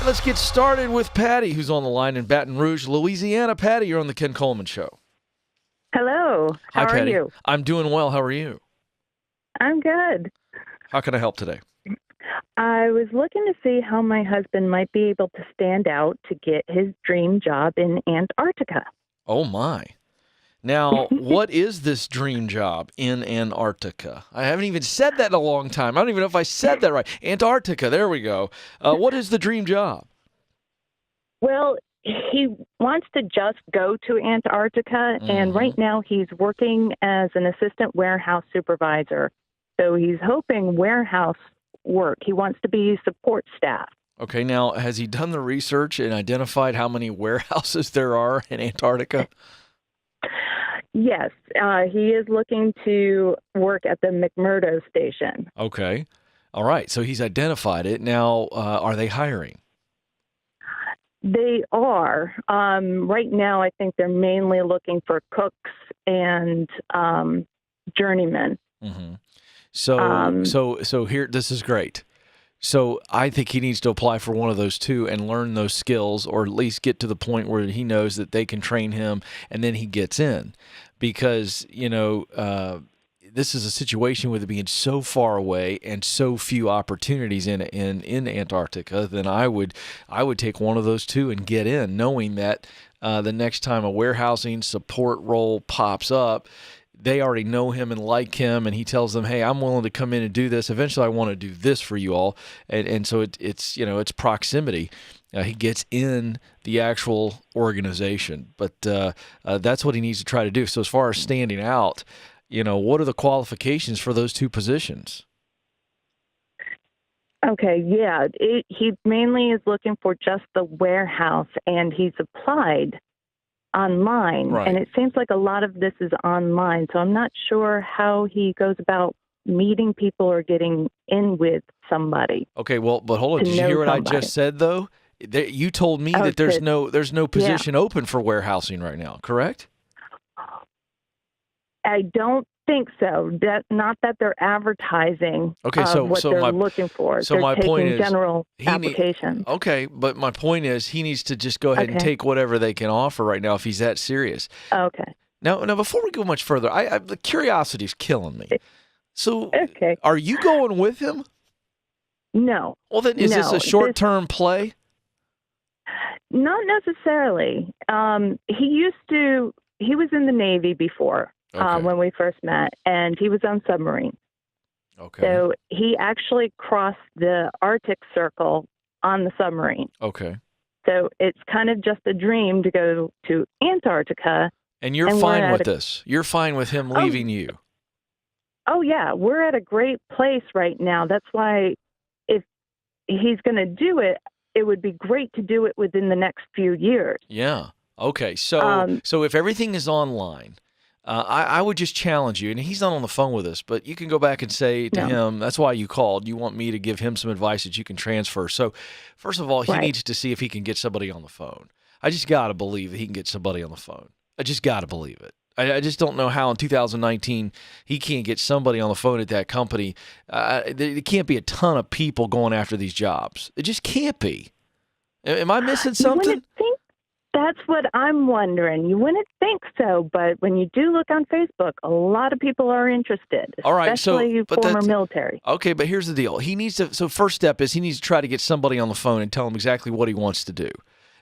let's get started with Patty, who's on the line in Baton Rouge, Louisiana. Patty, you're on the Ken Coleman Show. Hello. Hi, How are Patty. you? I'm doing well. How are you? I'm good. How can I help today? I was looking to see how my husband might be able to stand out to get his dream job in Antarctica. Oh, my. Now, what is this dream job in Antarctica? I haven't even said that in a long time. I don't even know if I said that right. Antarctica, there we go. What is the dream job? Well, he wants to just go to Antarctica, and right now he's working as an assistant warehouse supervisor. So he's hoping warehouse work. He wants to be support staff. Okay, now, has he done the research and identified how many warehouses there are in Antarctica? Yes, he is looking to work at the McMurdo station. Okay. All right, so he's identified it. Now, are they hiring? They are. Right now, I think they're mainly looking for cooks and journeymen. Mm-hmm. So here, this is great. So I think he needs to apply for one of those two and learn those skills, or at least get to the point where he knows that they can train him, and then he gets in. Because, this is a situation with it being so far away and so few opportunities in Antarctica, then I would take one of those two and get in, knowing that the next time a warehousing support role pops up, they already know him and like him, and he tells them, hey, I'm willing to come in and do this. Eventually, I want to do this for you all. And so it's proximity. He gets in the actual organization. But that's what he needs to try to do. So as far as standing out, what are the qualifications for those two positions? Okay, yeah. He mainly is looking for just the warehouse, and he's applied online, right. And it seems like a lot of this is online, so I'm not sure how he goes about meeting people or getting in with somebody. Okay, well, but hold on. Did you hear what I just said, though? You told me that there's no position open for warehousing right now, correct? I don't think so. Not that they're advertising what they're looking for. So they're taking point is, general applications. Okay, but my point is he needs to just go ahead and take whatever they can offer right now if he's that serious. Okay. Now, before we go much further, the curiosity's killing me. So, are you going with him? No. Well, then, is this a short-term play? Not necessarily. He was in the Navy before. When we first met, and he was on submarines. Okay. So he actually crossed the Arctic Circle on the submarine. Okay. So it's kind of just a dream to go to Antarctica. And you're fine with this? You're fine with him leaving you? Oh, yeah. We're at a great place right now. That's why if he's going to do it, it would be great to do it within the next few years. Yeah. Okay. So if everything is online, I would just challenge you, and he's not on the phone with us, but you can go back and say to him, that's why you called. You want me to give him some advice that you can transfer. So, first of all, he needs to see if he can get somebody on the phone. I just got to believe that he can get somebody on the phone. I just got to believe it. I just don't know how in 2019 he can't get somebody on the phone at that company. There can't be a ton of people going after these jobs. It just can't be. Am I missing something? That's what I'm wondering. You wouldn't think so, but when you do look on Facebook, a lot of people are interested, especially former military. Okay, but here's the deal. He needs to. So first step is he needs to try to get somebody on the phone and tell him exactly what he wants to do.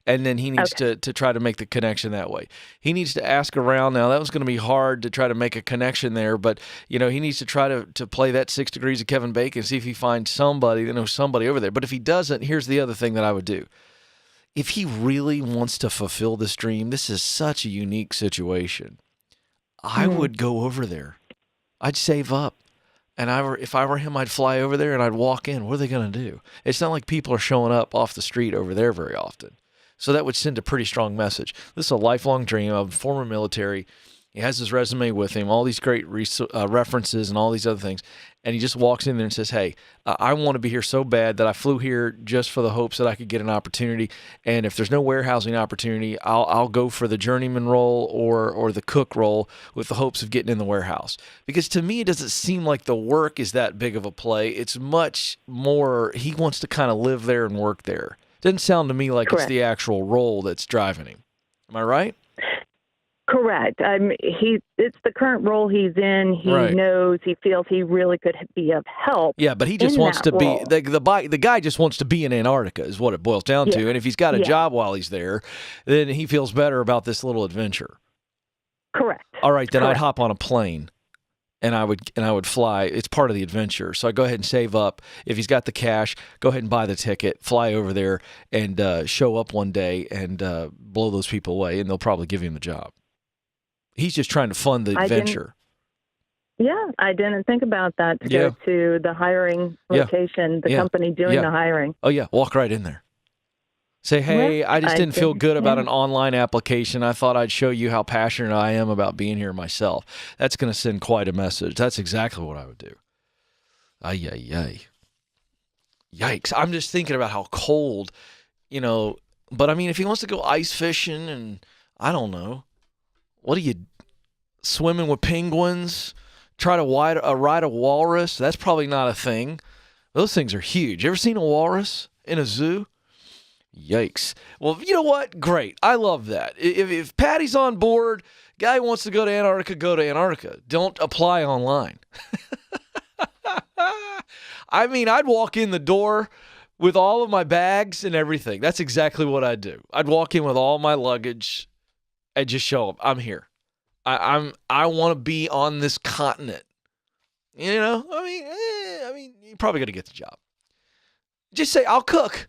And then he needs to try to make the connection that way. He needs to ask around. Now, that was going to be hard to try to make a connection there, but he needs to try to play that 6 degrees of Kevin Bacon, see if he finds somebody that knows somebody over there. But if he doesn't, here's the other thing that I would do. If he really wants to fulfill this dream, this is such a unique situation. I would go over there. I'd save up. And if I were him, I'd fly over there and I'd walk in. What are they going to do? It's not like people are showing up off the street over there very often. So that would send a pretty strong message. This is a lifelong dream of former military. He has his resume with him, all these great references and all these other things. And he just walks in there and says, hey, I want to be here so bad that I flew here just for the hopes that I could get an opportunity. And if there's no warehousing opportunity, I'll go for the journeyman role or the cook role with the hopes of getting in the warehouse. Because to me, it doesn't seem like the work is that big of a play. It's much more, he wants to kind of live there and work there. Doesn't sound to me like Correct. it's the actual role that's driving him. Am I right? Correct. It's the current role he's in. He Right. knows, he feels he really could be of help. Yeah, but he just in wants that to be role. the guy just wants to be in Antarctica is what it boils down to. Yeah. And if he's got a Yeah. job while he's there, then he feels better about this little adventure. Correct. All right, then I'd Correct. hop on a plane and I would fly. It's part of the adventure. So I go ahead and save up. If he's got the cash, go ahead and buy the ticket, fly over there and show up one day and blow those people away, and they'll probably give him the job. He's just trying to fund the adventure. Yeah, I didn't think about that to Yeah. go to the hiring Yeah. location, the Yeah. company doing Yeah. the hiring. Oh, yeah, walk right in there. Say, hey, Yeah, I just I didn't feel think- good about yeah. an online application. I thought I'd show you how passionate I am about being here myself. That's going to send quite a message. That's exactly what I would do. Ay, ay, ay. Yikes. I'm just thinking about how cold, but I mean, if he wants to go ice fishing and I don't know, what are you, swimming with penguins, try to ride a walrus? That's probably not a thing. Those things are huge. You ever seen a walrus in a zoo? Yikes. Well, you know what? Great. I love that. If Patty's on board, guy wants to go to Antarctica, go to Antarctica. Don't apply online. I mean, I'd walk in the door with all of my bags and everything. That's exactly what I'd do. I'd walk in with all my luggage and just show up. I'm here. I want to be on this continent. I mean, you're probably going to get the job. Just say, I'll cook.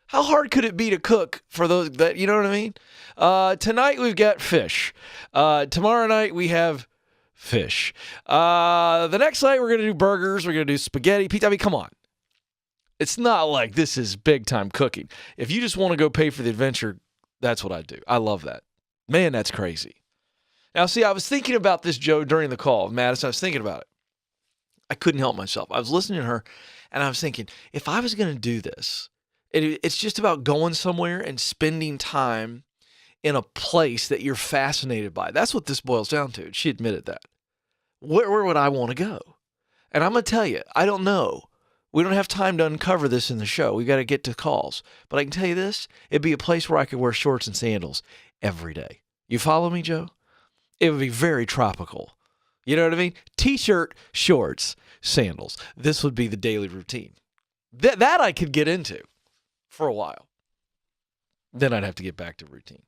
How hard could it be to cook for those that, you know what I mean? Tonight we've got fish. Tomorrow night we have fish. The next night we're going to do burgers. We're going to do spaghetti, pizza. I mean, come on. It's not like this is big time cooking. If you just want to go pay for the adventure, that's what I do. I love that. Man, that's crazy. Now, see, I was thinking about this, Joe, during the call. Madison, I was thinking about it. I couldn't help myself. I was listening to her, and I was thinking, if I was going to do this, it's just about going somewhere and spending time in a place that you're fascinated by. That's what this boils down to. She admitted that. Where would I want to go? And I'm going to tell you, I don't know. We don't have time to uncover this in the show. We got to get to calls. But I can tell you this, it'd be a place where I could wear shorts and sandals every day. You follow me, Joe? It would be very tropical. You know what I mean? T-shirt, shorts, sandals. This would be the daily routine. That I could get into for a while. Then I'd have to get back to routine.